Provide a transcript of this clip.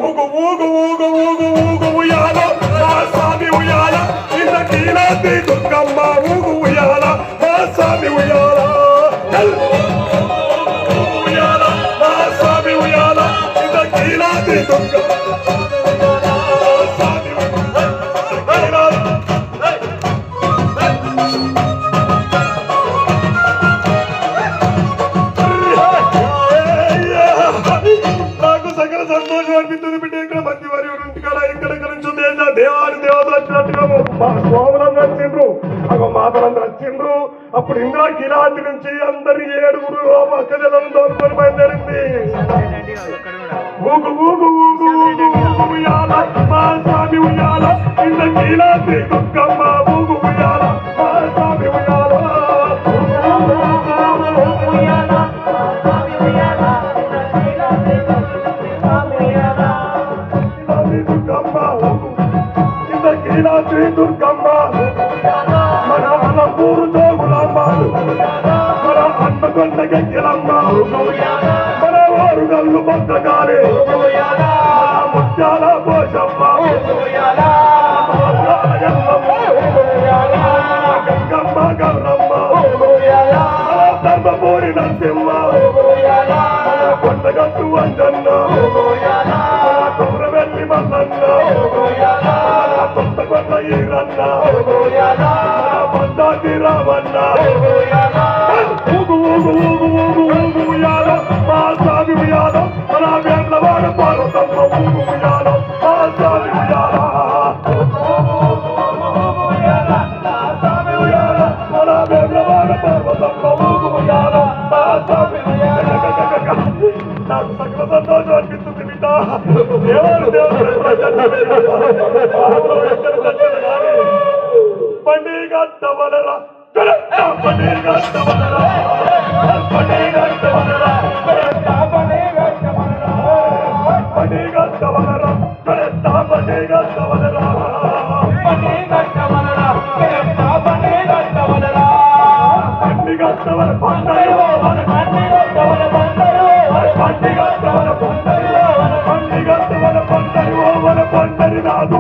ఊగు ఊగు ఊగు ఊగు ఊగు ఉయ్యాల మా స్వామి ఉయ్యాల ఇంత కీలాద్రి దుర్గమ్మ ఊగు ఉయ్యాల మా స్వామి ఉయ్యాల ఉయ్యాల మా స్వామి ఉయ్యాల ఇంత కీలాద్రి దుర్గమ్మ సంతోషం అనిపిస్తుంది బిడ్డ. ఇక్కడ మంచి వారి ఇంటికాడ ఎక్కడెక్కడ నుంచి దేవాది దేవత వచ్చినట్టుగా మా స్వాములందరూ వచ్చిండ్రు, అగో మాతలందరూ వచ్చిండ్రు. అప్పుడు ఇంద్రా కిరాతి నుంచి అందరి 7 అక్కజలను తోలుకొని బయలుదేరింది. ఊగు ఊగు ఊగు ఊగు ఉయ్యాల మా స్వామి ఉయ్యాల ఇంత కీలాద్రి దుర్గమ్మ ఊగు ఉయ్యాల మా స్వామి ఉయ్యాల కీలాద్రి దుర్గమ్మ మన అలంపూరు జోగులమ్మాలు మన అన్నకొండ గెక్కిలమ్మ మన వారుగల్లు బద్దగాలి ముత్యాల పోషమ్మ గంగమ్మ గౌరమ్మ ధర్మపూరి నరసింహ కొండగట్టు అంజన్న కొమరవెల్లి మల్లన్న కొత్తకొండ ఈరన్న మందాటి రామన్న ఊగు ఊగు ఊగు ఊగు ఊగు ఉయ్యాల మా స్వామి ఉయ్యాల మన వేళ్ళవాడ పార్వతమ్మ ఊగు ఉయ్యాల మా స్వామి ఉయ్యాల మన వేళ్ళవాడ పార్వతమ్మ ఊగు ఉయ్యాల మా స్వామి నాకు సకల సంతోషం అనిపిస్తుంది బిడ్డ. దేవారు దేవుడు పండుగట్టవలరా పండుగట్టవలరా పండుగట్టవలరా పండుగట్టవలరా పండుగట్టవలరా పండుగట్టవల పండుగ పండుగ పండుగ పండుగ పండుగ నాదు